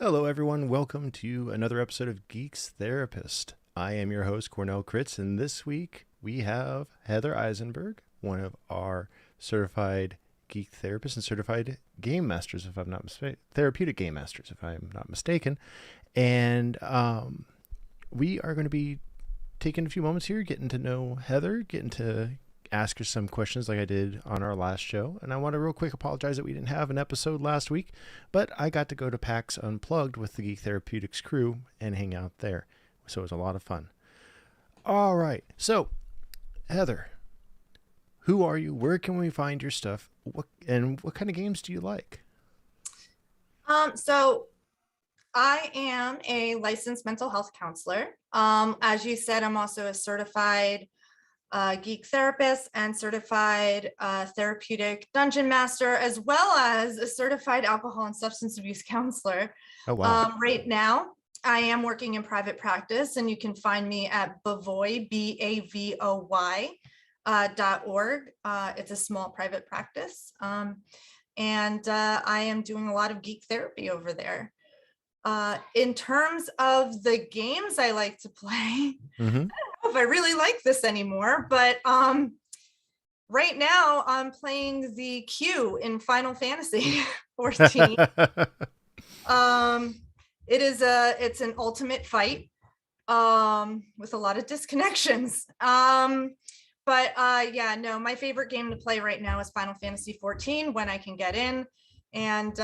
Hello, everyone. Welcome to another episode of Geeks Therapist. I am your host, Cornell Kritz, and this week we have Heather Eisenberg, one of our certified geek therapists and certified game masters, if I'm not mistaken, therapeutic game masters, if I'm not mistaken. And we are going to be taking a few moments here, getting to know Heather, getting to ask her some questions like I did on our last show. And I want to real quick apologize that we didn't have an episode last week, but I got to go to PAX Unplugged with the Geek Therapeutics crew and hang out there. So it was a lot of fun. All right. So, Heather, who are you? Where can we find your stuff? What kind of games do you like? So I am a licensed mental health counselor. As you said, I'm also a certified geek therapist and certified therapeutic dungeon master, as well as a certified alcohol and substance abuse counselor. Oh, wow. Right now, I am working in private practice, and you can find me at Bavoy, BAVOY .org. It's a small private practice. And I am doing a lot of geek therapy over there. In terms of the games I like to play, Mm-hmm. if I really like this anymore, but right now I'm playing the Q in Final Fantasy 14. It's an ultimate fight with a lot of disconnections. But my favorite game to play right now is Final Fantasy 14 when I can get in. And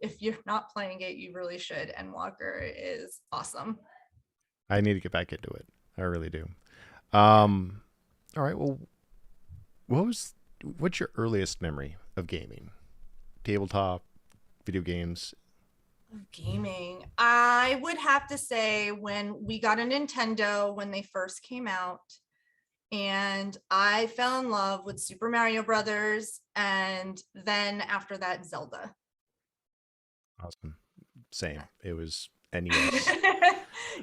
if you're not playing it, you really should. Endwalker is awesome. I need to get back into it. I really do. All right. Well, what's your earliest memory of gaming? Tabletop, video games? Gaming. I would have to say when we got a Nintendo when they first came out, and I fell in love with Super Mario Brothers, and then after that, Zelda. Awesome. Same. It was NES.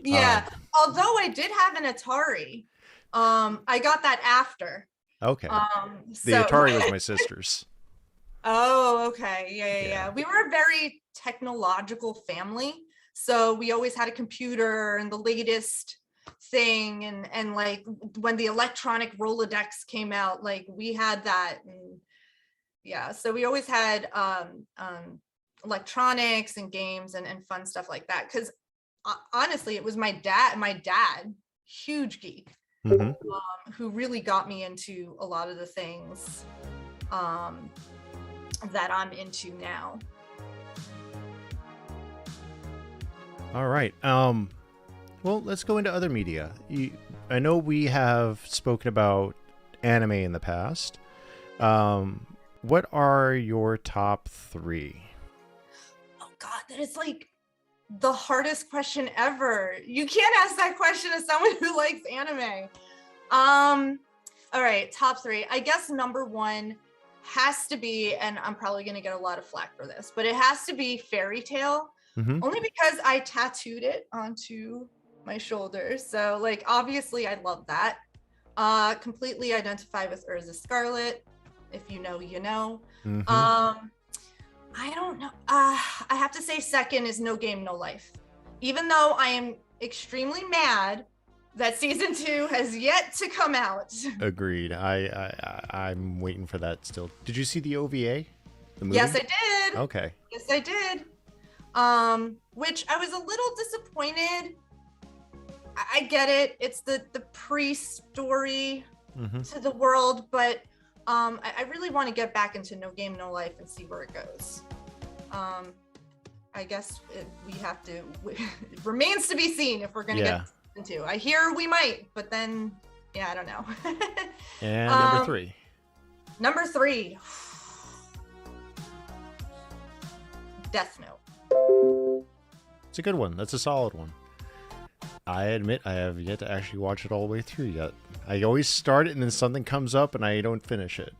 Yeah. Although I did have an Atari. I got that after. Okay. The So Atari was my sister's. Oh, okay. Yeah. Yeah. We were a very technological family. So we always had a computer and the latest thing. And like when the electronic Rolodex came out, like we had that. And yeah, so we always had electronics and games and fun stuff like that. Because honestly, it was my dad, huge geek, Mm-hmm. who really got me into a lot of the things that I'm into now. All right. Well, let's go into other media. I know we have spoken about anime in the past. What are your top 3? Oh God, that is like the hardest question ever. You can't ask that question to someone who likes anime. All right, top 3. I guess number 1 has to be, and I'm probably going to get a lot of flack for this, but it has to be Fairy Tail. Mm-hmm. Only because I tattooed it onto my shoulder. So like, obviously I love that. Completely identify with Urza Scarlet. If you know, you know. Mm-hmm. I don't know. I have to say second is No Game, No Life. Even though I am extremely mad that season 2 has yet to come out. Agreed. I'm waiting for that still. Did you see the OVA? The movie? Yes, I did. Okay. Yes, I did. Which I was a little disappointed. I get it. It's the pre-story to the world, but I really want to get back into No Game, No Life and see where it goes. I guess it remains to be seen if we're going to get into. I hear we might, but then, yeah, I don't know. And number 3. Number 3. Death Note. It's a good one. That's a solid one. I admit I have yet to actually watch it all the way through yet. I always start it and then something comes up and I don't finish it.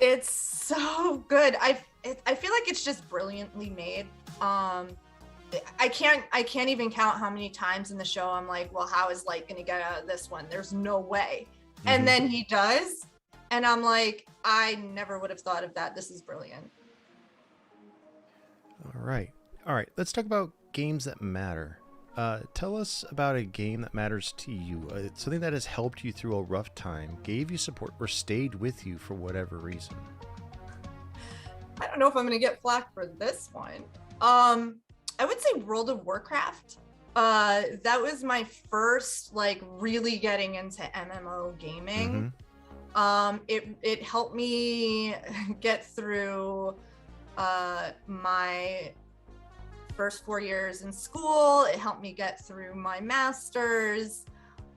It's so good. I feel like it's just brilliantly made. I can't even count how many times in the show I'm like, well, how is Light gonna get out of this one? There's no way. Mm-hmm. And then he does, and I'm like, I never would have thought of that. This is brilliant. All right. All right, let's talk about games that matter. Tell us about a game that matters to you. Something that has helped you through a rough time, gave you support, or stayed with you for whatever reason. I don't know if I'm gonna get flack for this one. I would say World of Warcraft. That was my first like really getting into MMO gaming. It helped me get through my first 4 years in school. It helped me get through my master's.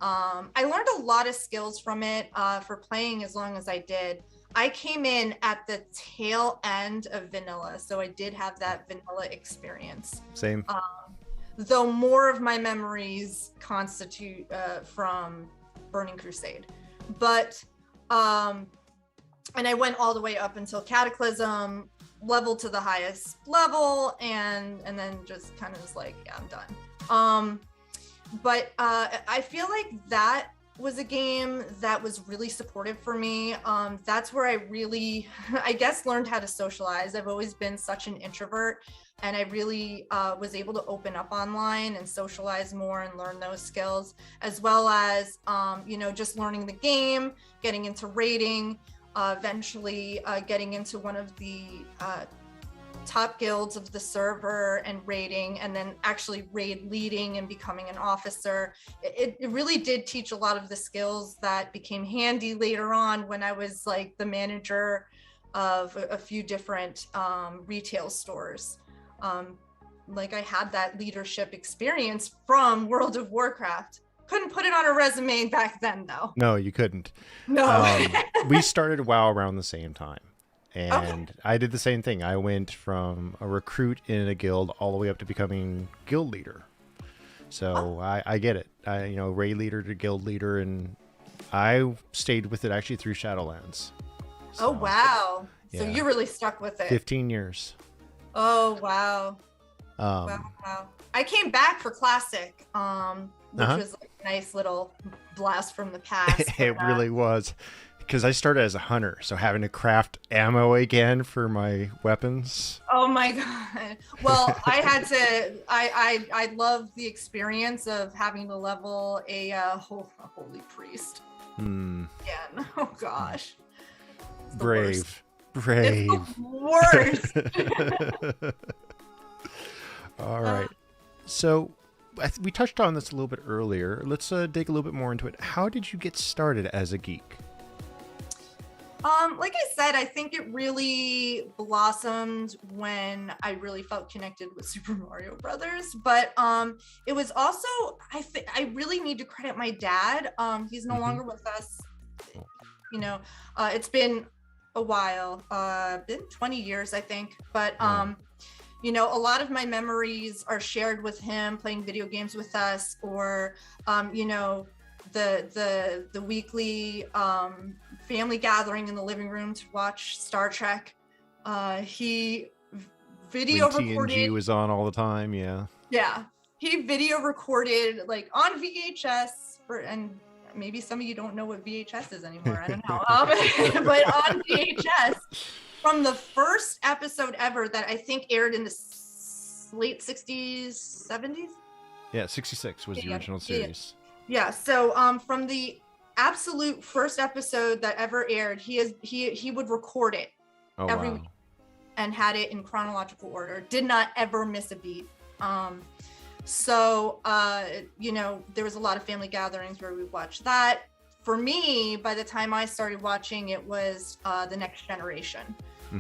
I learned a lot of skills from it for playing as long as I did. I came in at the tail end of vanilla, so I did have that vanilla experience. Same. Though more of my memories constitute from Burning Crusade. But, and I went all the way up until Cataclysm, level to the highest level, and then just kind of was like, yeah, I'm done. But I feel like that was a game that was really supportive for me. That's where I really, I guess, learned how to socialize. I've always been such an introvert, and I really was able to open up online and socialize more and learn those skills, as well as, you know, just learning the game, getting into raiding, eventually getting into one of the top guilds of the server and raiding, and then actually raid leading and becoming an officer. It really did teach a lot of the skills that became handy later on when I was like the manager of a few different retail stores. Like I had that leadership experience from World of Warcraft. Couldn't put it on a resume back then though. No, you couldn't. No. We started WoW around the same time. And Okay. I did the same thing. I went from a recruit in a guild all the way up to becoming guild leader. So I get it. You know, raid leader to guild leader, and I stayed with it actually through Shadowlands. So, Oh wow. yeah. So you really stuck with it. 15 years. Oh wow. Wow. I came back for Classic, which was like a nice little blast from the past. It really was. Because I started as a hunter, so having to craft ammo again for my weapons. Oh my god! Well, I had to. I love the experience of having to level a holy priest. Again. Oh gosh. It's the worst. Brave. It's the worst. All right. So we touched on this a little bit earlier. Let's dig a little bit more into it. How did you get started as a geek? Like I said, I think it really blossomed when I really felt connected with Super Mario Brothers. But it was also, I really need to credit my dad. He's no longer with us. You know, it's been a while, been 20 years, I think. But you know, a lot of my memories are shared with him, playing video games with us, or you know, the weekly family gathering in the living room to watch Star Trek. He video recorded. TNG was on all the time. Yeah. He video recorded like on VHS and maybe some of you don't know what VHS is anymore. I don't know. But on VHS from the first episode ever that I think aired in the late 60s, 70s. Yeah, 66 was the original series. Yeah. So from the absolute first episode that ever aired, he would record it every week and had it in chronological order. Did not ever miss a beat. So you know, there was a lot of family gatherings where we watched that. For me, by the time I started watching, it was The Next Generation.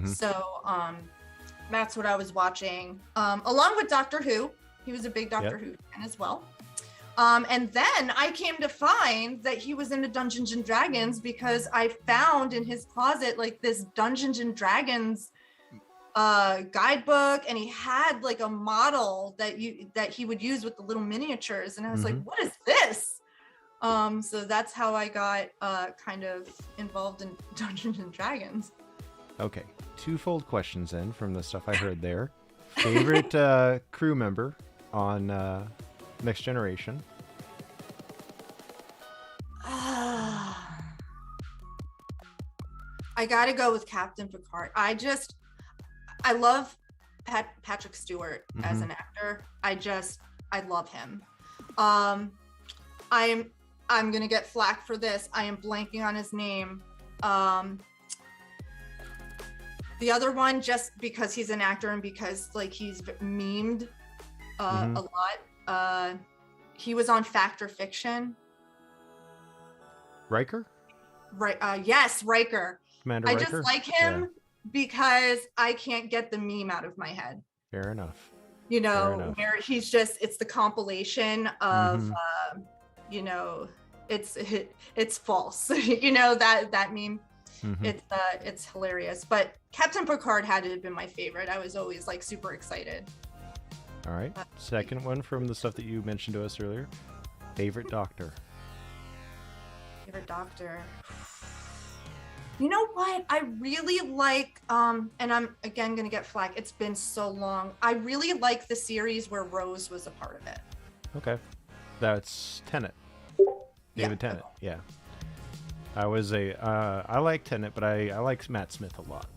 So that's what I was watching, along with Doctor Who. He was a big Doctor Who fan as well. And then I came to find that he was into Dungeons and Dragons because I found in his closet like this Dungeons and Dragons guidebook, and he had like a model that he would use with the little miniatures, and I was like, what is this? So that's how I got kind of involved in Dungeons and Dragons. Okay, twofold questions then from the stuff I heard there. Favorite crew member on Next Generation? I gotta go with Captain Picard. I love Patrick Stewart as an actor. I love him. I'm gonna get flack for this. I am blanking on his name. The other one, just because he's an actor and because like he's memed a lot. He was on Fact or Fiction. Riker? Right. Yes, Riker. Commander I Riker? just like him because I can't get the meme out of my head. Fair enough. You know, where he's just, it's the compilation of, you know, it's false. You know, that meme. It's hilarious. But Captain Picard had to have been my favorite. I was always like super excited. All right. Second one from the stuff that you mentioned to us earlier. Favorite Doctor. Favorite Doctor. You know what? I really like, and I'm again gonna get flack. It's been so long. I really like the series where Rose was a part of it. Okay. That's Tennant. David Tennant. Yeah. I like Tennant, but I like Matt Smith a lot.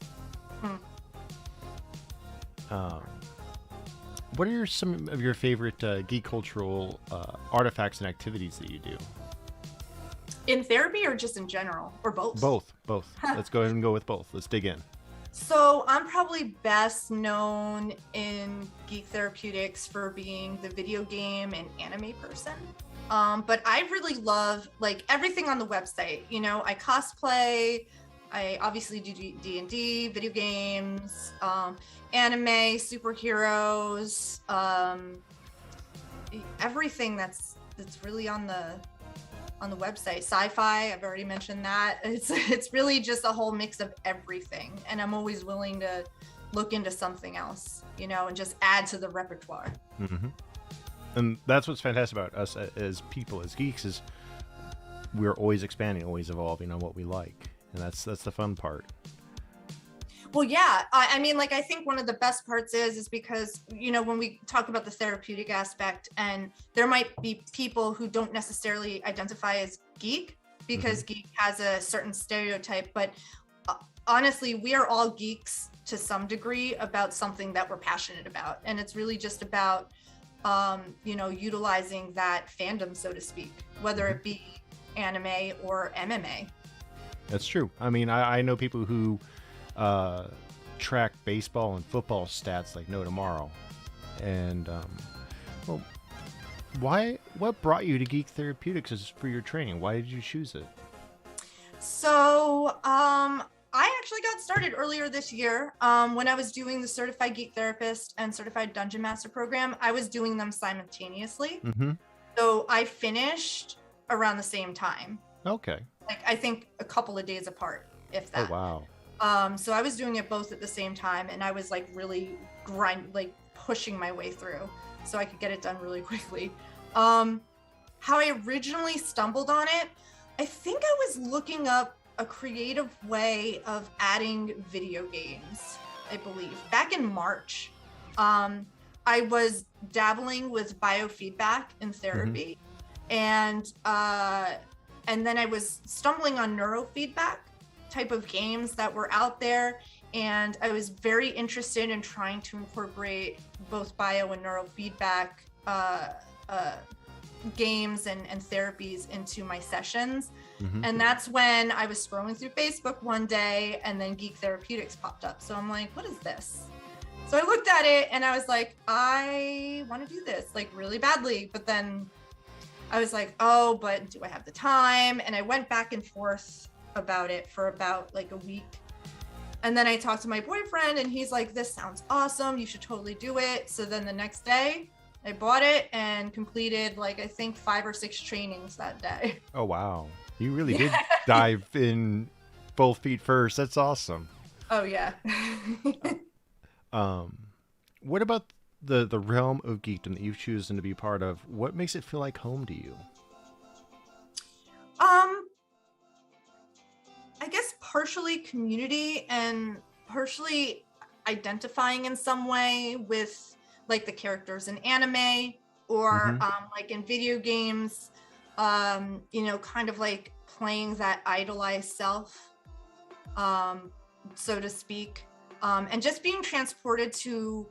What are some of your favorite geek cultural artifacts and activities that you do? In therapy or just in general? Or both? Both. Let's go ahead and go with both. Let's dig in. So I'm probably best known in Geek Therapeutics for being the video game and anime person. But I really love like everything on the website. You know, I cosplay, I obviously do D&D, video games, anime, superheroes, everything that's really on the website. Sci-fi, I've already mentioned that. It's really just a whole mix of everything, and I'm always willing to look into something else, you know, and just add to the repertoire. And that's what's fantastic about us as people, as geeks, is we're always expanding, always evolving on what we like, and that's the fun part. Well, yeah, I mean, like, I think one of the best parts is because, you know, when we talk about the therapeutic aspect, and there might be people who don't necessarily identify as geek because geek has a certain stereotype, but honestly, we are all geeks to some degree about something that we're passionate about. And it's really just about, you know, utilizing that fandom, so to speak, whether it be anime or MMA. That's true. I mean, I know people who track baseball and football stats like no tomorrow. And well, what brought you to Geek Therapeutics for your training? Why did you choose it? So I actually got started earlier this year when I was doing the Certified Geek Therapist and Certified Dungeon Master program. I was doing them simultaneously. So I finished around the same time. Okay. Like, I think a couple of days apart, if that. Oh, wow. So I was doing it both at the same time, and I was like really pushing my way through so I could get it done really quickly. How I originally stumbled on it, I think I was looking up a creative way of adding video games, I believe, back in March. I was dabbling with biofeedback in therapy, and then I was stumbling on neurofeedback type of games that were out there, and I was very interested in trying to incorporate both bio and neurofeedback games and therapies into my sessions. And that's when I was scrolling through Facebook one day, and then Geek Therapeutics popped up. So I'm like, what is this? So I looked at it and I was like, I want to do this like really badly, but then I was like, oh, but do I have the time? And I went back and forth about it for about like a week. And then I talked to my boyfriend, and he's like, this sounds awesome, you should totally do it. So then the next day I bought it and completed like, I think 5 or 6 trainings that day. Oh, wow. You really did dive in both feet first. That's awesome. Oh, yeah. What about the realm of geekdom that you've chosen to be part of? What makes it feel like home to you? I guess partially community and partially identifying in some way with like the characters in anime or like in video games, you know, kind of like playing that idolized self, so to speak, and just being transported to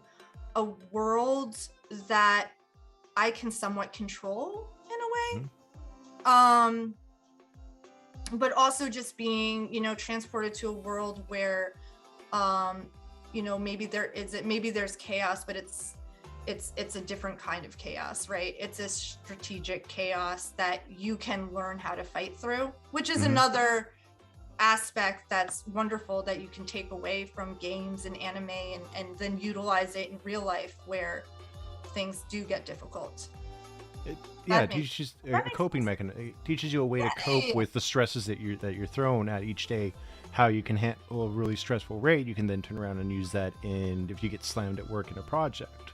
a world that I can somewhat control in a way. But also just being, transported to a world where, maybe there's chaos, but it's a different kind of chaos, right? It's a strategic chaos that you can learn how to fight through, which is another aspect that's wonderful that you can take away from games and anime and then utilize it in real life where things do get difficult. It teaches a coping mechanism. It teaches you a way to cope with the stresses that you're thrown at each day. How you can handle a really stressful rate, you can then turn around and use that if you get slammed at work in a project.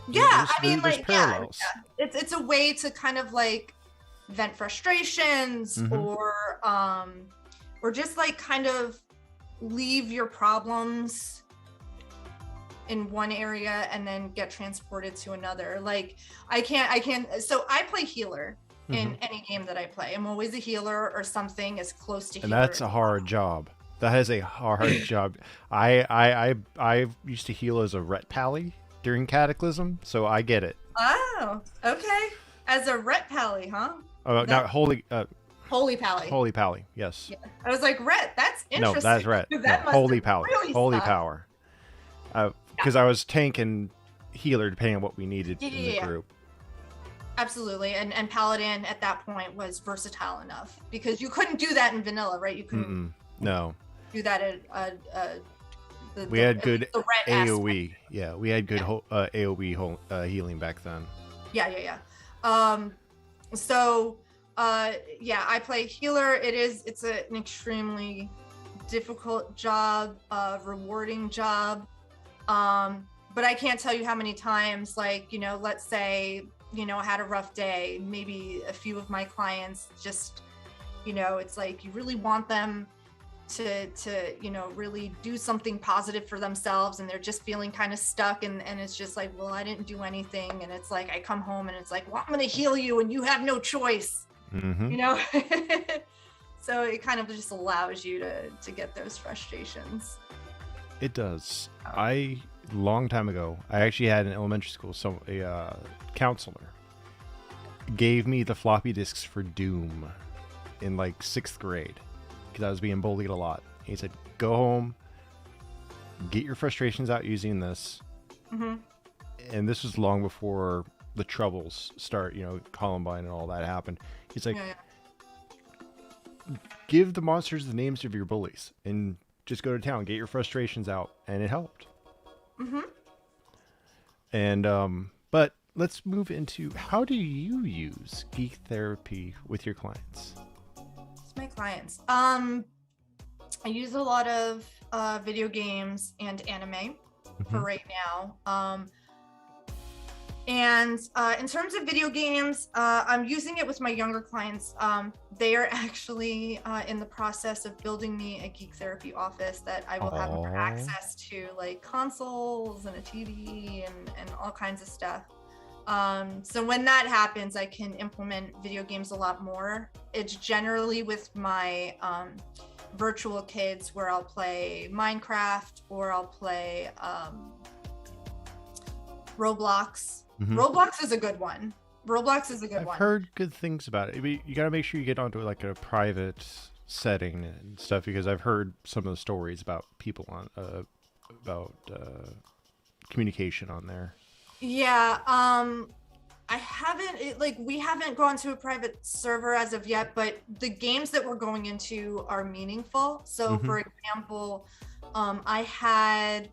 Yeah, there's parallels. Yeah. It's a way to kind of like vent frustrations or just like kind of leave your problems in one area and then get transported to another. Like so I play healer in any game that I play. I'm always a healer or something as close to healer. And that's a hard job. That is a hard job. I used to heal as a ret pally during Cataclysm, so I get it. Oh, okay. As a ret pally, huh? Not holy pally. Holy pally, yes. Yeah. I was like, ret, that's interesting. No, that's ret. No, holy pally. Really holy power. Because I was tank and healer depending on what we needed in the group. Absolutely. And paladin at that point was versatile enough because you couldn't do that in vanilla, right? You couldn't do that at we had good AoE. Aspect. Yeah, we had good AoE healing back then. Yeah. I play healer. It's an extremely difficult job, rewarding job. But I can't tell you how many times, like, let's say, I had a rough day. Maybe a few of my clients just, it's like you really want them to really do something positive for themselves, and they're just feeling kind of stuck, and it's just like, well, I didn't do anything, and it's like I come home and it's like, well, I'm gonna heal you and you have no choice. So it kind of just allows you to get those frustrations. It does. Long time ago, I actually had in elementary school, a counselor gave me the floppy disks for Doom in like 6th grade because I was being bullied a lot. He said, go home, get your frustrations out using this. And this was long before the troubles start, Columbine and all that happened. He's like, give the monsters the names of your bullies and just go to town, get your frustrations out. And it helped. And but let's move into, how do you use geek therapy with your clients? It's my clients. I use a lot of video games and anime for right now. And in terms of video games, I'm using it with my younger clients. They are actually in the process of building me a geek therapy office that I will have more access to, like consoles and a TV and all kinds of stuff. So when that happens, I can implement video games a lot more. It's generally with my virtual kids where I'll play Minecraft or I'll play Roblox. Roblox is a good one. I've heard good things about it. You got to make sure you get onto like a private setting and stuff, because I've heard some of the stories about people on about communication on there. Yeah, I haven't we haven't gone to a private server as of yet, but the games that we're going into are meaningful. So for example, I had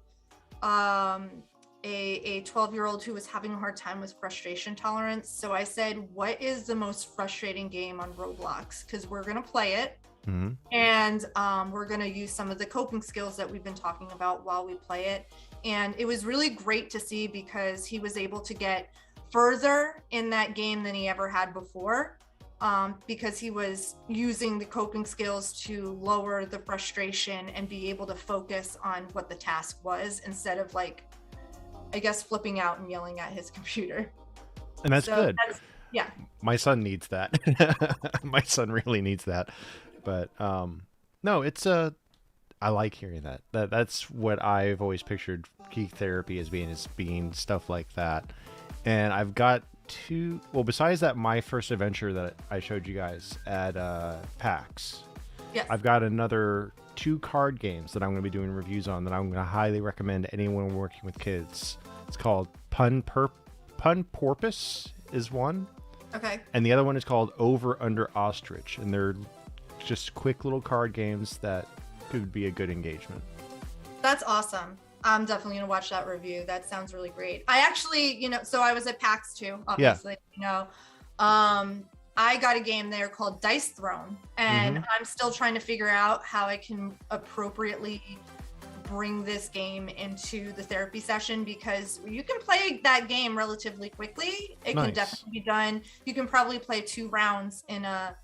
a 12-year-old who was having a hard time with frustration tolerance. So I said, what is the most frustrating game on Roblox? Because we're going to play it. And we're going to use some of the coping skills that we've been talking about while we play it. And it was really great to see, because he was able to get further in that game than he ever had before, because he was using the coping skills to lower the frustration and be able to focus on what the task was, instead of flipping out and yelling at his computer. And that's good. Yeah. My son needs that. My son really needs that. But no, it's I like hearing that. That's what I've always pictured geek therapy as being stuff like that. And I've got two. Well, besides that, my first adventure that I showed you guys at PAX. Yes. I've got another 2 card games that I'm going to be doing reviews on that I'm going to highly recommend anyone working with kids. It's called Pun Porpoise is one. Okay. And the other one is called Over Under Ostrich, and they're just quick little card games that could be a good engagement. That's awesome. I'm definitely going to watch that review. That sounds really great. I actually, so I was at PAX too, obviously, I got a game there called Dice Throne, and I'm still trying to figure out how I can appropriately bring this game into the therapy session, because you can play that game relatively quickly. It can definitely be done. You can probably play 2 rounds in a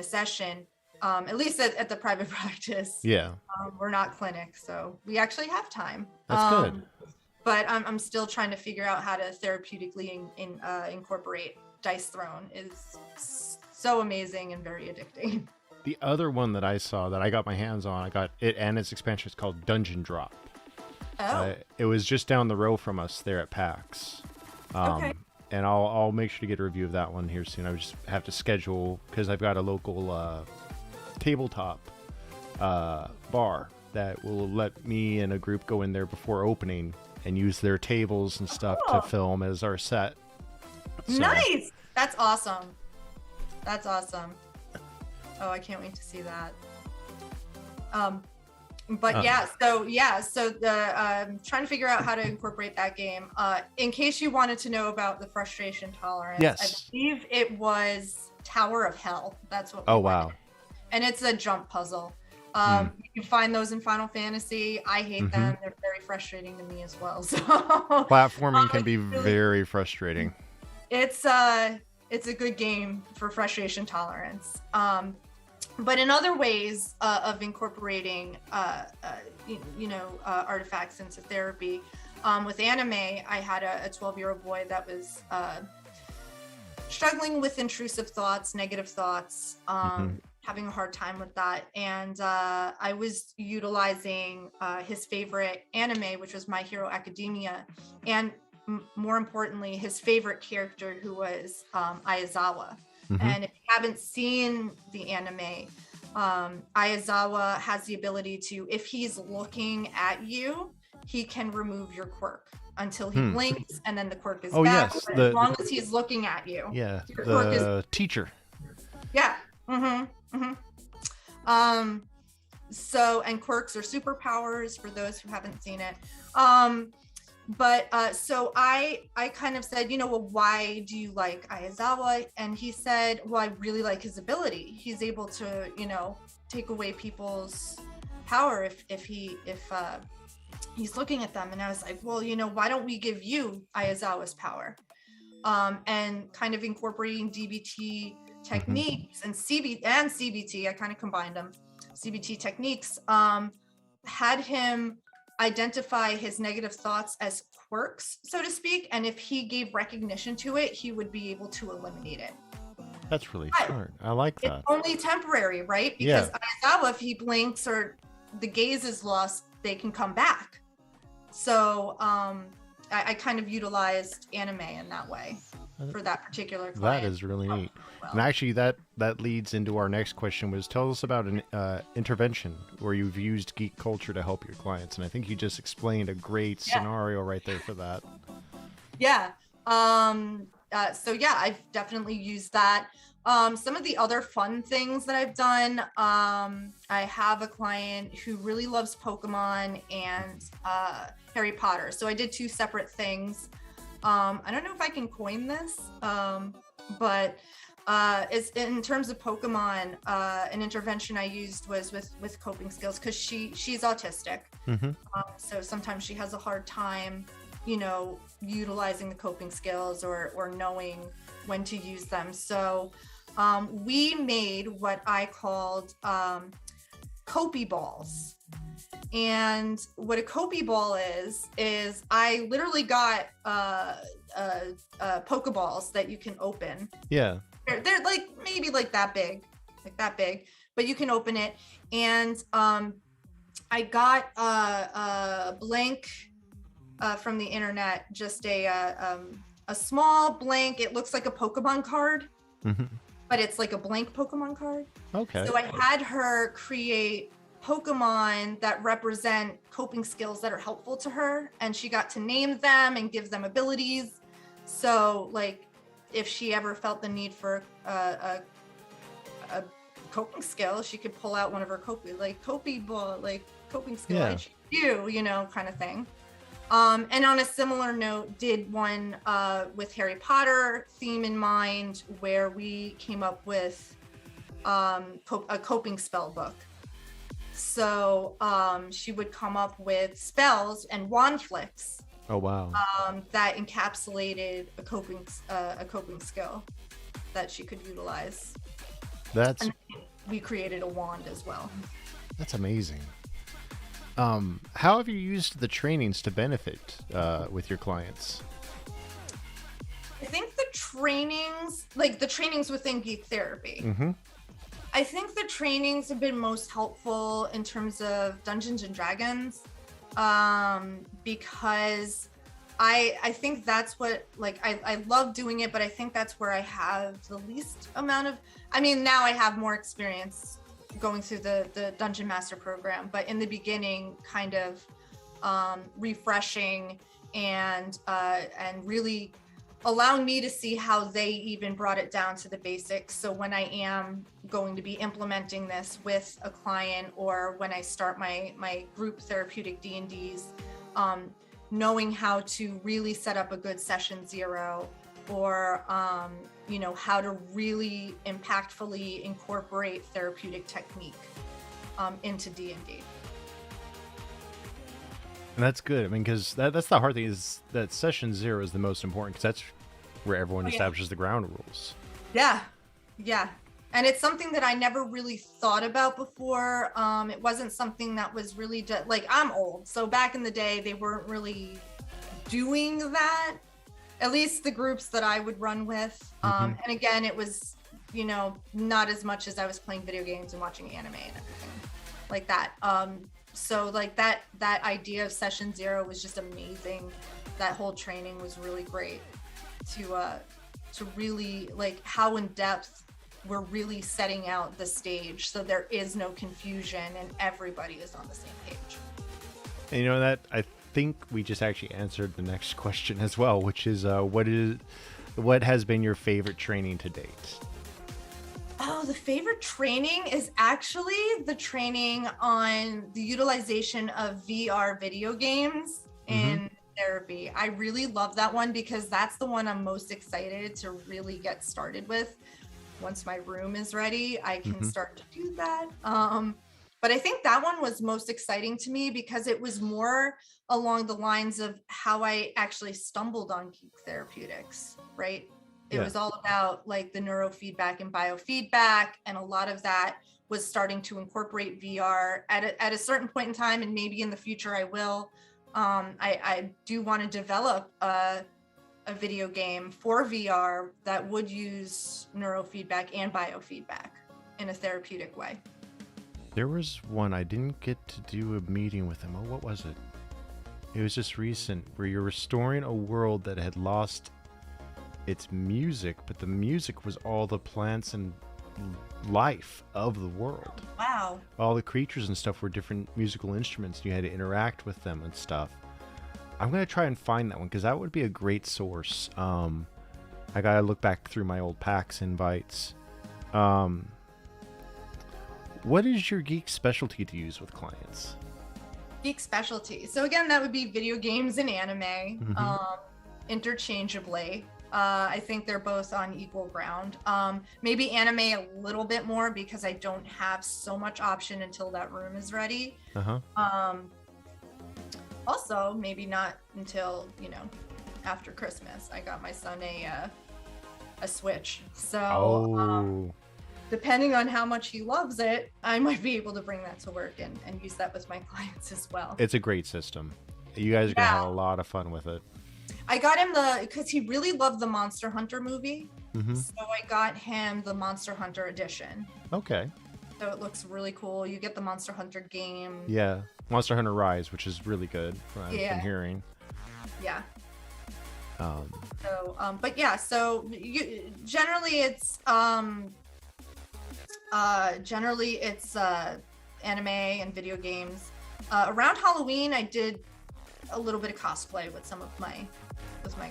session, at least at the private practice. Yeah. We're not clinic, so we actually have time. That's good. But I'm still trying to figure out how to therapeutically incorporate Dice Throne. Is so amazing and very addicting. The other one that I saw that I got my hands on, I got it and its expansion is called Dungeon Drop. Oh. It was just down the row from us there at PAX. Okay. And I'll make sure to get a review of that one here soon. I just have to schedule, because I've got a local tabletop bar that will let me and a group go in there before opening and use their tables and stuff to film as our set. So. Nice. That's awesome. Oh, I can't wait to see that. So the trying to figure out how to incorporate that game. In case you wanted to know about the frustration tolerance, yes. I believe it was Tower of Hell. That's what. Oh wow! And it's a jump puzzle. You can find those in Final Fantasy. I hate them. They're very frustrating to me as well. So platforming can be very frustrating. It's a good game for frustration tolerance. But in other ways of incorporating, artifacts into therapy, with anime, I had a 12-year-old boy that was struggling with intrusive thoughts, negative thoughts, having a hard time with that. And I was utilizing his favorite anime, which was My Hero Academia, and more importantly, his favorite character, who was Aizawa. And if you haven't seen the anime, Aizawa has the ability to, if he's looking at you, he can remove your quirk until he blinks, and then the quirk is back. Yes, as long as he's looking at you. Yeah, the teacher. Yeah. So, and quirks are superpowers for those who haven't seen it. So I kind of said, why do you like Aizawa? And he said, well, I really like his ability. He's able to, take away people's power if he's looking at them. And I was like, well, why don't we give you Aizawa's power? And kind of incorporating DBT techniques and CBT, I kind of combined them. CBT techniques, had him identify his negative thoughts as quirks, so to speak, and if he gave recognition to it, he would be able to eliminate it. That's really smart. I like that. It's only temporary, right? Because Aizawa, if he blinks or the gaze is lost, they can come back. So I kind of utilized anime in that way for that particular client. That is really neat. And actually, that leads into our next question, was tell us about an intervention where you've used geek culture to help your clients. And I think you just explained a great scenario right there for that. Yeah. I've definitely used that. Some of the other fun things that I've done, I have a client who really loves Pokemon and Harry Potter. So I did 2 separate things. I don't know if I can coin this, but it's in terms of Pokemon, an intervention I used was with coping skills, because she's autistic. So sometimes she has a hard time, utilizing the coping skills or knowing when to use them. So we made what I called copy balls. And what a copy ball is I literally got Pokeballs that you can open. Yeah. They're like maybe like that big, but you can open it. And I got a blank from the internet, just a small blank. It looks like a Pokemon card, but it's like a blank Pokemon card. Okay. So I had her create Pokemon that represent coping skills that are helpful to her, and she got to name them and give them abilities. So like if she ever felt the need for a coping skill, she could pull out one of her coping skill, and she do, kind of thing. And on a similar note, did one with Harry Potter theme in mind, where we came up with a coping spell book. So she would come up with spells and wand flicks. Oh wow! That encapsulated a coping skill that she could utilize. And we created a wand as well. That's amazing. How have you used the trainings to benefit with your clients? I think the trainings, like the trainings within Geek Therapy, I think the trainings have been most helpful in terms of Dungeons and Dragons, because I think that's what, like, I love doing it, but I think that's where I have the least amount of, now I have more experience going through the Dungeon Master program, but in the beginning, kind of refreshing and really allowing me to see how they even brought it down to the basics. So when I am going to be implementing this with a client, or when I start my group therapeutic D&Ds, knowing how to really set up a good session 0, or how to really impactfully incorporate therapeutic technique into D&D. And that's good. Because that's the hard thing, is that session 0 is the most important, because that's where everyone establishes the ground rules. Yeah. And it's something that I never really thought about before. It wasn't something that was really like, I'm old, so back in the day, they weren't really doing that. At least the groups that I would run with. And again, it was, not as much as I was playing video games and watching anime and everything like that. So like that idea of session 0 was just amazing. That whole training was really great to really, like, how in depth we're really setting out the stage, so there is no confusion and everybody is on the same page. And that I think we just actually answered the next question as well, which is what has been your favorite training to date? Oh, the favorite training is actually the training on the utilization of VR video games in therapy. I really love that one, because that's the one I'm most excited to really get started with. Once my room is ready, I can start to do that. But I think that one was most exciting to me, because it was more along the lines of how I actually stumbled on Geek Therapeutics, right? It was all about like the neurofeedback and biofeedback, and a lot of that was starting to incorporate VR at a certain point in time, and maybe in the future I will. I do want to develop a video game for VR that would use neurofeedback and biofeedback in a therapeutic way. There was one, I didn't get to do a meeting with him. Oh, what was it? It was just recent, where you're restoring a world that had lost its music, but the music was all the plants and life of the world. Wow. All the creatures and stuff were different musical instruments, and you had to interact with them and stuff. I'm going to try and find that one, because that would be a great source. I got to look back through my old PAX invites. What is your geek specialty to use with clients? Geek specialty. So again, that would be video games and anime, interchangeably. I think they're both on equal ground. Maybe anime a little bit more, because I don't have so much option until that room is ready. Also, maybe not until, after Christmas. I got my son a Switch. So depending on how much he loves it, I might be able to bring that to work and use that with my clients as well. It's a great system. You guys are going to have a lot of fun with it. I got him because he really loved the Monster Hunter movie. So I got him the Monster Hunter edition. Okay. So it looks really cool. You get the Monster Hunter game. Yeah, Monster Hunter Rise, which is really good. I've been hearing. Yeah. But yeah, so generally it's anime and video games. Around Halloween, I did a little bit of cosplay with some of my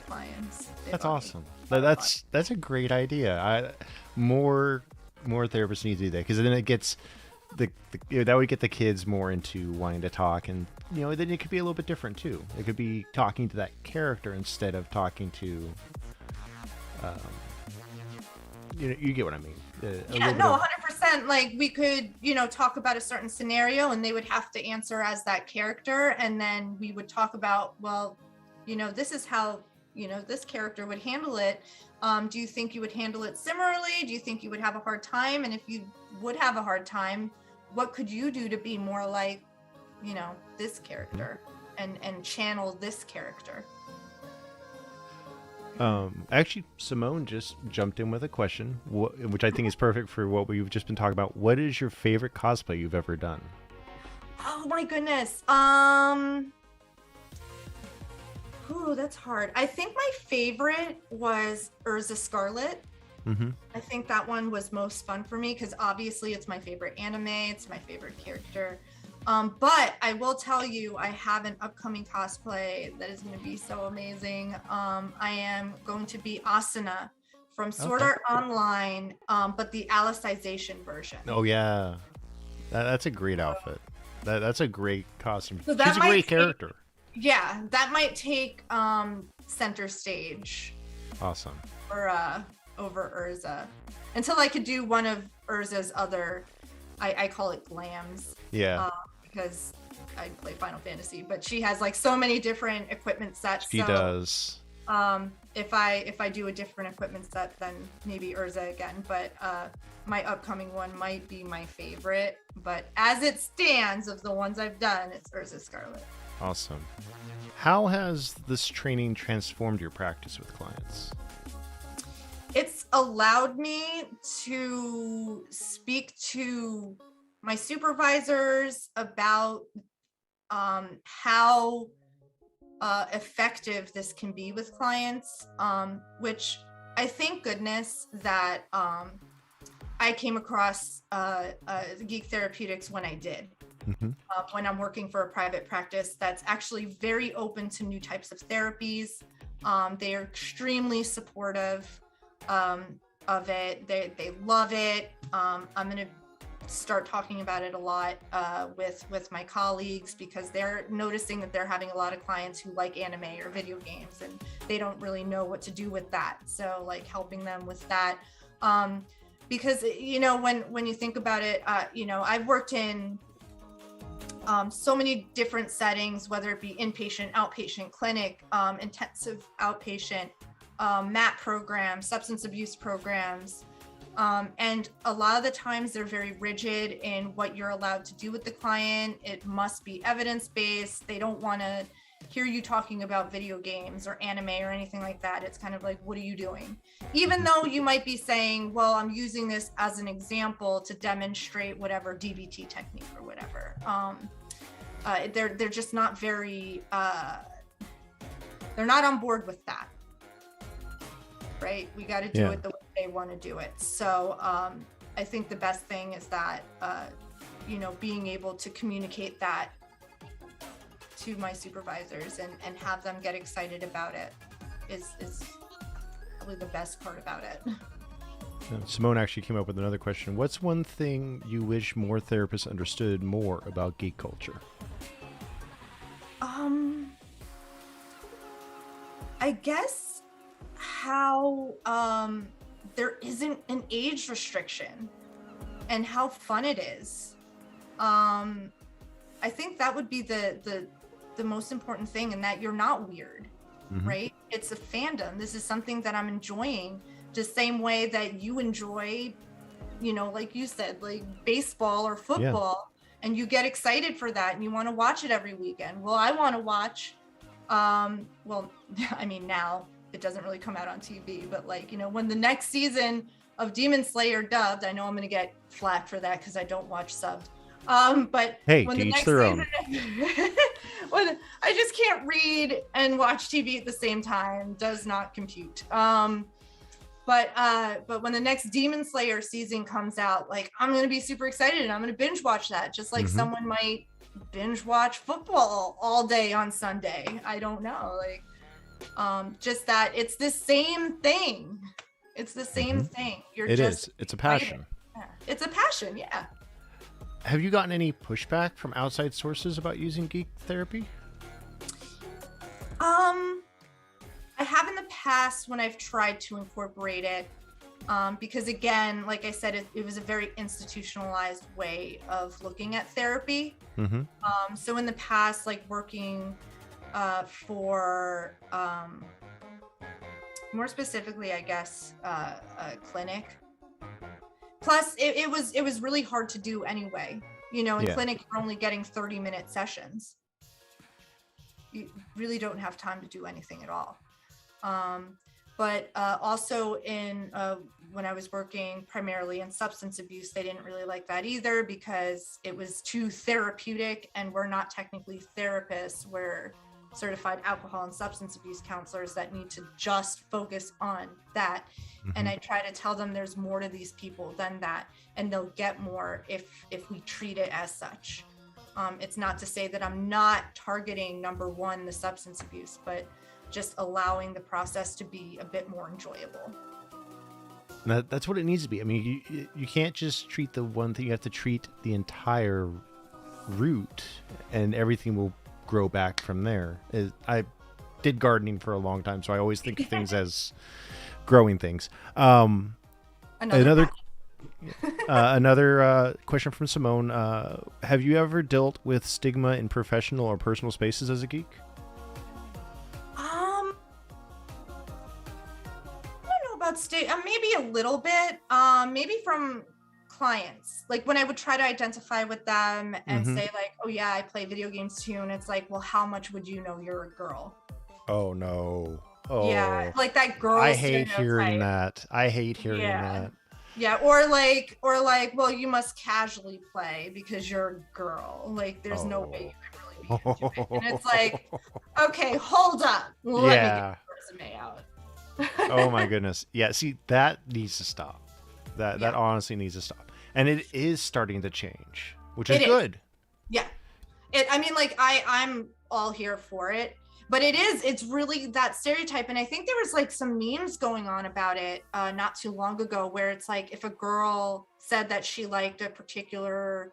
clients. That's awesome. That's a great idea. More therapists need to do that, because then it gets that would get the kids more into wanting to talk, and then it could be a little bit different too. It could be talking to that character instead of talking to you get what I mean. 100%. Like, we could talk about a certain scenario, and they would have to answer as that character, and then we would talk about, well, this is how this character would handle it. Do you think you would handle it similarly? Do you think you would have a hard time? And if you would have a hard time, what could you do to be more like, this character and channel this character? Actually, Simone just jumped in with a question, which I think is perfect for what we've just been talking about. What is your favorite cosplay you've ever done? Oh my goodness. Ooh, that's hard. I think my favorite was Urza Scarlet. I think that one was most fun for me because obviously it's my favorite anime. It's my favorite character. But I will tell you, I have an upcoming cosplay that is going to be so amazing. I am going to be Asuna from Sword Art Online, but the Alicization version. Oh yeah, that's a great outfit. That's a great costume. So she's a great character. Yeah, that might take center stage. Awesome. Over Urza, until I could do one of Urza's other, I call it glams. Yeah. Because I play Final Fantasy, but she has like so many different equipment sets. She does. If I do a different equipment set, then maybe Urza again. But my upcoming one might be my favorite. But as it stands, of the ones I've done, it's Urza Scarlet. Awesome. How has this training transformed your practice with clients? It's allowed me to speak to my supervisors about how effective this can be with clients, which I thank goodness that I came across Geek Therapeutics when I did. When I'm working for a private practice that's actually very open to new types of therapies. They are extremely supportive of it. They love it. I'm going to start talking about it a lot with my colleagues, because they're noticing that they're having a lot of clients who like anime or video games, and they don't really know what to do with that. So like helping them with that, because when you think about it, I've worked in so many different settings, whether it be inpatient, outpatient, clinic, intensive outpatient, MAT programs, substance abuse programs. And a lot of the times they're very rigid in what you're allowed to do with the client. It must be evidence-based. They don't want to hear you talking about video games or anime or anything like that. It's kind of like, what are you doing? Even though you might be saying, well, I'm using this as an example to demonstrate whatever DBT technique or whatever. They're just not very, they're not on board with that. Right? We got to do it the way they want to do it. So I think the best thing is that, being able to communicate that to my supervisors and have them get excited about it is probably the best part about it. Simone actually came up with another question. What's one thing you wish more therapists understood more about geek culture? I guess how there isn't an age restriction and how fun it is. I think that would be the most important thing, and that you're not weird, right? It's a fandom. This is something that I'm enjoying, the same way that you enjoy, like you said, like baseball or football, and you get excited for that and you want to watch it every weekend. Well, I want to watch, well, I mean, now it doesn't really come out on TV, but like, when the next season Demon Slayer dubbed. I know I'm going to get flack for that because I don't watch subbed. But hey, when to the each next their season, when I just can't read and watch TV at the same time, does not compute. But when the next Demon Slayer season comes out, like I'm gonna be super excited and I'm gonna binge watch that, just like someone might binge watch football all day on Sunday. I don't know, like just that it's the same thing. It's the same thing. It's a passion. Yeah. It's a passion, yeah. Have you gotten any pushback from outside sources about using geek therapy? I have in the past when I've tried to incorporate it, because again, like I said, it was a very institutionalized way of looking at therapy. So in the past, like working for more specifically, I guess, a clinic. Plus, it was really hard to do anyway. You know, in clinic, you're only getting 30-minute sessions. You really don't have time to do anything at all. But also in when I was working primarily in substance abuse, they didn't really like that either because it was too therapeutic, and we're not technically therapists. We're certified alcohol and substance abuse counselors that need to just focus on that. And I try to tell them there's more to these people than that, and they'll get more if we treat it as such. It's not to say that I'm not targeting, number one, the substance abuse, but just allowing the process to be a bit more enjoyable. That's what it needs to be. I mean, you can't just treat the one thing. You have to treat the entire root, and everything will grow back from there. I did gardening for a long time, so I always think of things as growing things. Another question from Simone. Have you ever dealt with stigma in professional or personal spaces as a geek? I don't know about maybe a little bit, maybe from clients, like when I would try to identify with them and say like, oh yeah, I play video games too, and it's like, well, how much would you know you're a girl? Oh no. Oh yeah, like that girl. I hate hearing that. Yeah, or like, well, you must casually play because you're a girl. Like, there's no way you can really be into it. And it's like, okay, hold up. Let me get the resume out. Oh my goodness. Yeah, see, that needs to stop. That honestly needs to stop. And it is starting to change, which is good. Yeah. I mean, like, I'm all here for it. But it's really that stereotype. And I think there was like some memes going on about it not too long ago, where it's like, if a girl said that she liked a particular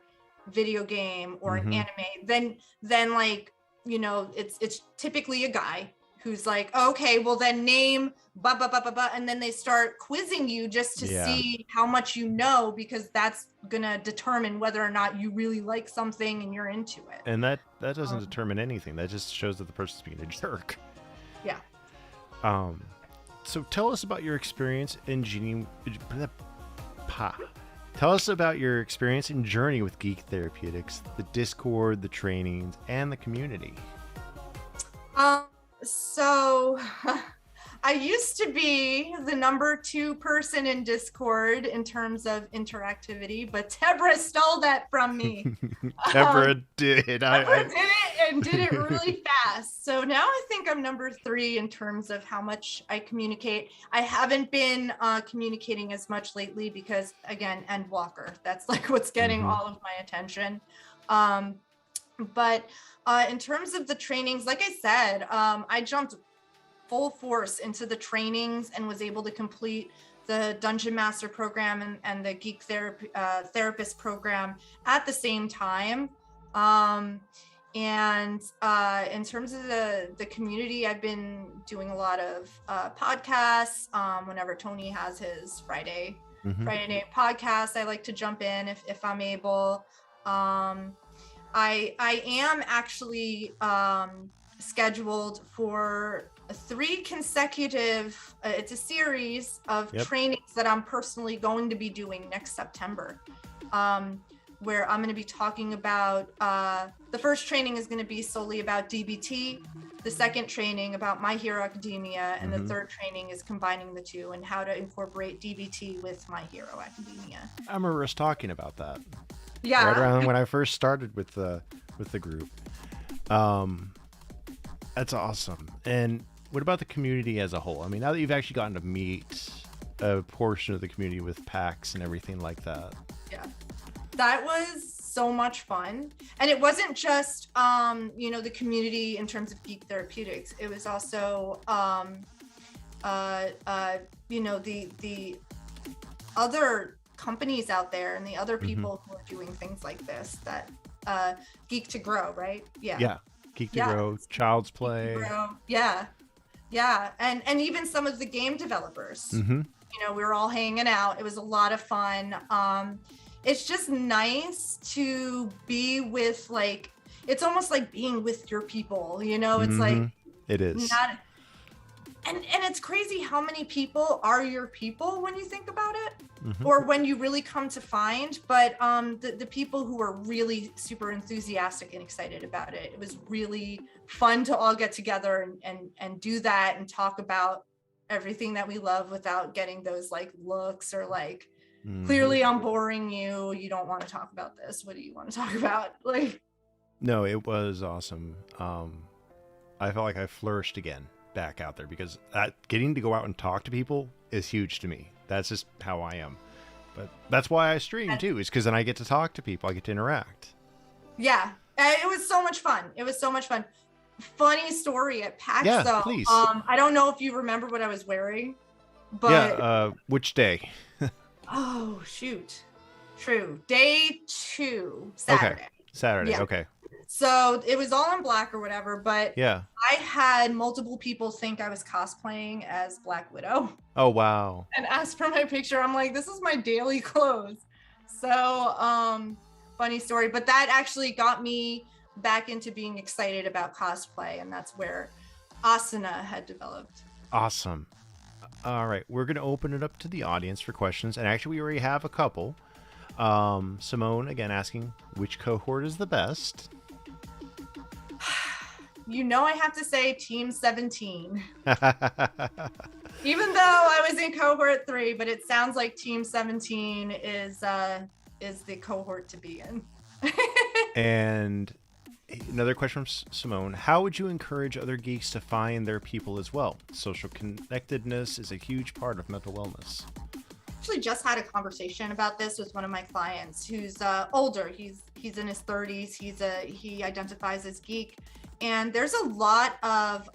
video game or an anime, then like, you know, it's typically a guy who's like, okay, well then name blah, blah, blah, blah, blah. And then they start quizzing you just to see how much you know, because that's going to determine whether or not you really like something and you're into it. And that doesn't determine anything. That just shows that the person's being a jerk. Yeah. So tell us about your experience in Tell us about your experience and journey with Geek Therapeutics, the Discord, the trainings, and the community. So I used to be the number 2 person in Discord in terms of interactivity, but Deborah stole that from me. Deborah did. Deborah did it and did it really fast. So now I think I'm number 3 in terms of how much I communicate. I haven't been communicating as much lately because, again, Endwalker. That's like what's getting all of my attention. But in terms of the trainings, like I said, I jumped full force into the trainings and was able to complete the Dungeon Master program and the Geek Therapist program at the same time. And in terms of the community, I've been doing a lot of podcasts. Whenever Tony has his Friday night podcast, I like to jump in if I'm able. I am actually scheduled for 3 consecutive, it's a series of trainings that I'm personally going to be doing next September, where I'm going to be talking about, the first training is going to be solely about DBT. the second training about My Hero Academia, and the third training is combining the two and how to incorporate DBT with My Hero Academia. I remember us talking about that. Yeah. Right around when I first started with the group. That's awesome. And what about the community as a whole? I mean, now that you've actually gotten to meet a portion of the community with PAX and everything like that. Yeah, that was so much fun. And it wasn't just, the community in terms of Geek Therapeutics. It was also, the other companies out there and the other people who are doing things like this that Geek to Grow, right? Yeah. Geek to Grow, Child's Play. Yeah. And even some of the game developers. We were all hanging out. It was a lot of fun. It's just nice to be with, like, it's almost like being with your people, it's like, it is. And it's crazy how many people are your people when you think about it, or when you really come to find. But the people who are really super enthusiastic and excited about it, it was really fun to all get together and do that and talk about everything that we love without getting those like looks or like, clearly I'm boring you. You don't want to talk about this. What do you want to talk about? Like, no, it was awesome. I felt like I flourished again back out there because getting to go out and talk to people is huge to me. That's just how I am. But that's why I stream too, is because then I get to talk to people. I get to interact. Yeah, it was so much fun. Funny story at PAX though. Please. I don't know if you remember what I was wearing, but which day? Oh shoot. True. Day 2, Saturday. Okay. Saturday. Yeah. Okay. So it was all in black or whatever, but yeah, I had multiple people think I was cosplaying as Black Widow. Oh wow. And asked for my picture. I'm like, this is my daily clothes. So funny story, but that actually got me back into being excited about cosplay, and that's where Asana had developed. Awesome. All right, we're going to open it up to the audience for questions, and actually we already have a couple. Simone again asking, which cohort is the best? I have to say Team 17. Even though I was in cohort 3, but it sounds like Team 17 is the cohort to be in. And another question from Simone. How would you encourage other geeks to find their people as well? Social connectedness is a huge part of mental wellness. Actually just had a conversation about this with one of my clients who's older. He's in his 30s. He identifies as geek. And there's a lot of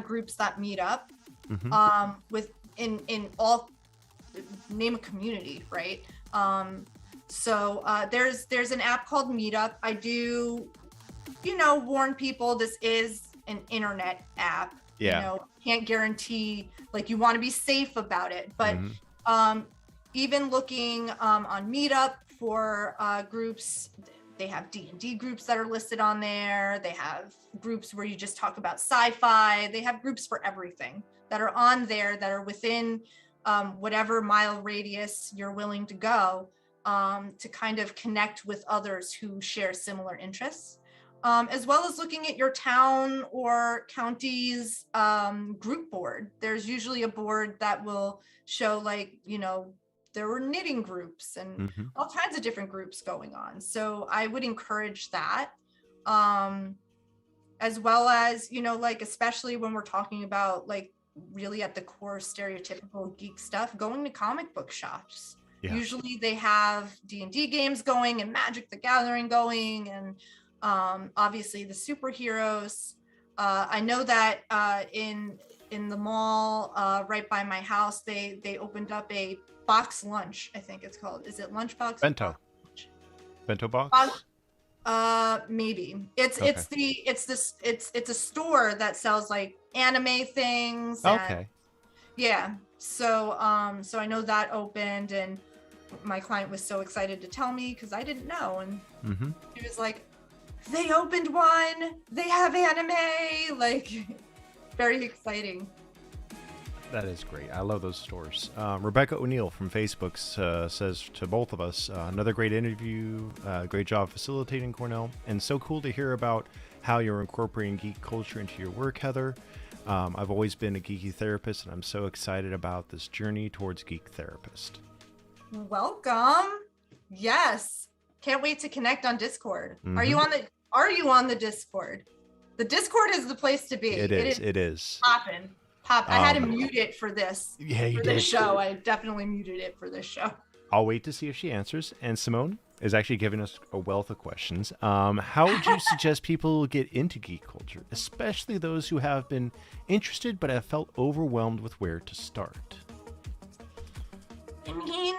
groups that meet up with in all, name a community, right? So there's an app called Meetup. I do, warn people this is an internet app. Yeah. Can't guarantee, like, you want to be safe about it. But even looking on Meetup for groups, they have D&D groups that are listed on there. They have groups where you just talk about sci-fi. They have groups for everything that are on there that are within whatever mile radius you're willing to go. To kind of connect with others who share similar interests, as well as looking at your town or county's group board. There's usually a board that will show, like, there were knitting groups and all kinds of different groups going on. So I would encourage that, as well as, like, especially when we're talking about, like, really at the core stereotypical geek stuff, going to comic book shops. Yeah. Usually they have D&D games going and Magic the Gathering going, and obviously the superheroes. I know that in the mall right by my house, they opened up a box lunch. I think it's called. Is it Lunchbox? Bento. Bento box. Maybe it's a store that sells like anime things. Okay. Yeah. So I know that opened, and my client was so excited to tell me because I didn't know, and he was like, they opened one, they have anime, like, very exciting. That is great. I love those stores. Rebecca O'Neill from Facebook says to both of us, another great interview, great job facilitating, Cornell, and so cool to hear about how you're incorporating geek culture into your work, Heather. I've always been a geeky therapist, and I'm so excited about this journey towards Geek Therapist. Welcome. Yes. Can't wait to connect on Discord. Mm-hmm. Are you on the Discord? The Discord is the place to be. It is. Poppin'. I had to mute it for this. Yeah, you for did. This show. I definitely muted it for this show. I'll wait to see if she answers. And Simone is actually giving us a wealth of questions. How would you suggest people get into geek culture, especially those who have been interested but have felt overwhelmed with where to start? I mean,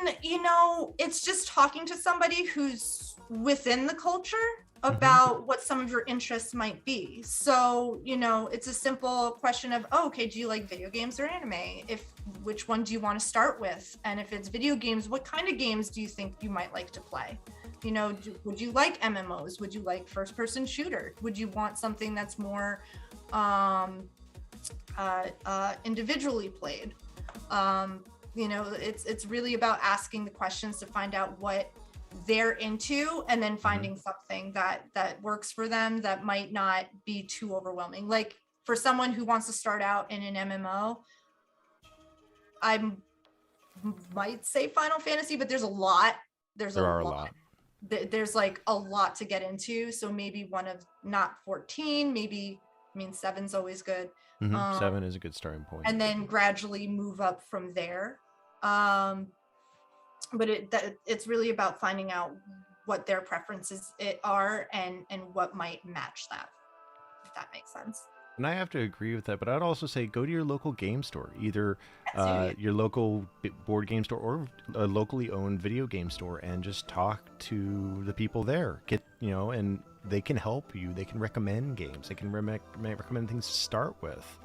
it's just talking to somebody who's within the culture about what some of your interests might be. So, it's a simple question of, okay, do you like video games or anime? Which one do you want to start with? And if it's video games, what kind of games do you think you might like to play? Would you like MMOs? Would you like first-person shooter? Would you want something that's more individually played? It's really about asking the questions to find out what they're into, and then finding something that works for them that might not be too overwhelming. Like for someone who wants to start out in an MMO, I might say Final Fantasy, but there's a lot. There's like a lot to get into. So maybe one of not 14, maybe, 7's always good. 7 is a good starting point. And then gradually move up from there. But it's really about finding out what their preferences are and what might match that, if that makes sense. And I have to agree with that, but I'd also say go to your local game store, either your local board game store or a locally owned video game store, and just talk to the people there. And they can help you. They can recommend games. They can recommend things to start with.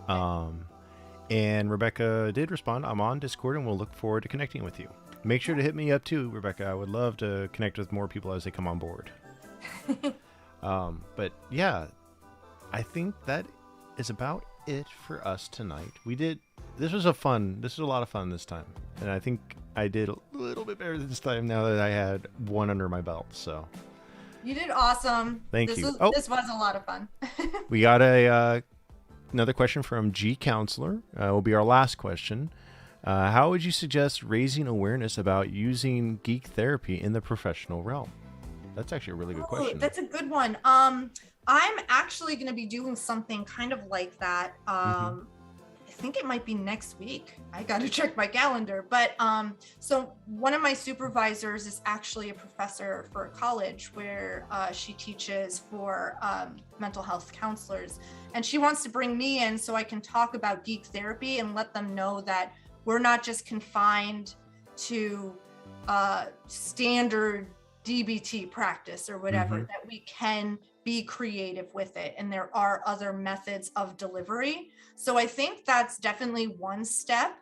And Rebecca did respond. I'm on Discord, and we'll look forward to connecting with you. Make sure to hit me up too, Rebecca. I would love to connect with more people as they come on board. But yeah, I think that is about it for us tonight. This was a lot of fun this time. And I think I did a little bit better this time now that I had one under my belt. So you did awesome. Thank you. This was a lot of fun. We got another question from G Counselor. Will be our last question. How would you suggest raising awareness about using geek therapy in the professional realm? That's actually a really good question. That's a good one. I'm actually going to be doing something kind of like that. I think it might be next week. I got to check my calendar. But so one of my supervisors is actually a professor for a college where she teaches for mental health counselors. And she wants to bring me in so I can talk about geek therapy and let them know that we're not just confined to standard DBT practice or whatever, that we can be creative with it. And there are other methods of delivery. So I think that's definitely one step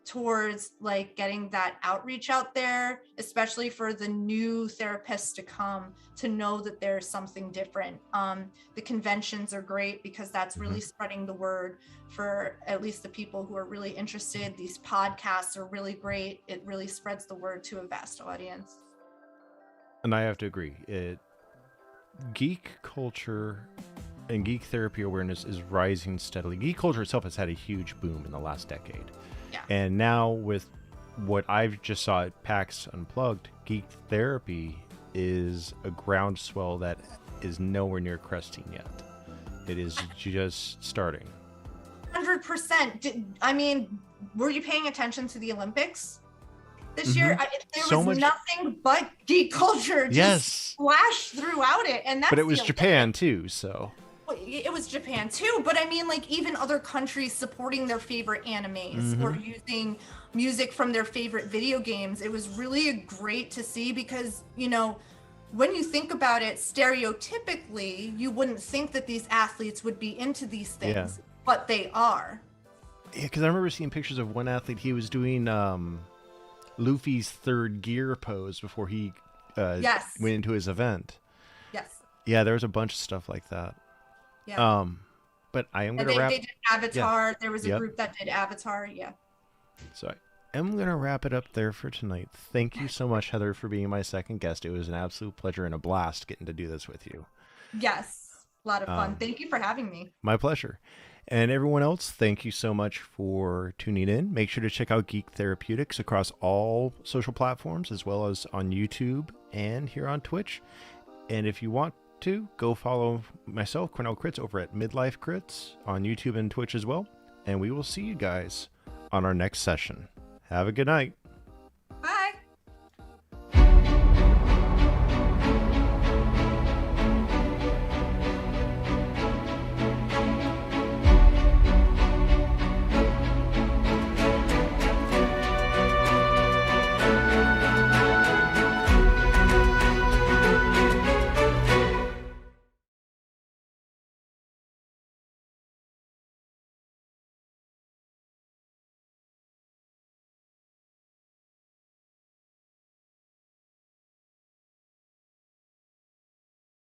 towards like getting that outreach out there, especially for the new therapists to come to know that there's something different. The conventions are great because that's really spreading the word for at least the people who are really interested. These podcasts are really great. It really spreads the word to a vast audience. And I have to agree. Geek culture and geek therapy awareness is rising steadily. Geek culture itself has had a huge boom in the last decade. Yeah. And now with what I've just saw at PAX Unplugged, geek therapy is a groundswell that is nowhere near cresting yet. It is just starting. 100%. I mean, were you paying attention to the Olympics this year? There was nothing but geek culture just splashed throughout it. And that's but it was Japan too, so. It was Japan too, but I mean, like even other countries supporting their favorite animes or using music from their favorite video games. It was really great to see because, when you think about it, stereotypically, you wouldn't think that these athletes would be into these things, but they are. Yeah, because I remember seeing pictures of one athlete. He was doing Luffy's third gear pose before he went into his event. Yes. Yeah, there was a bunch of stuff like that. Yeah. But I am going to wrap. They did Avatar. Yeah. There was a group that did Avatar. Yeah. So I'm going to wrap it up there for tonight. Thank you so much, Heather, for being my second guest. It was an absolute pleasure and a blast getting to do this with you. Yes. A lot of fun. Thank you for having me. My pleasure. And everyone else, thank you so much for tuning in. Make sure to check out Geek Therapeutics across all social platforms, as well as on YouTube and here on Twitch. And if you want to, go follow myself, Cornell Crits, over at Midlife Crits on YouTube and Twitch as well. And we will see you guys on our next session. Have a good night.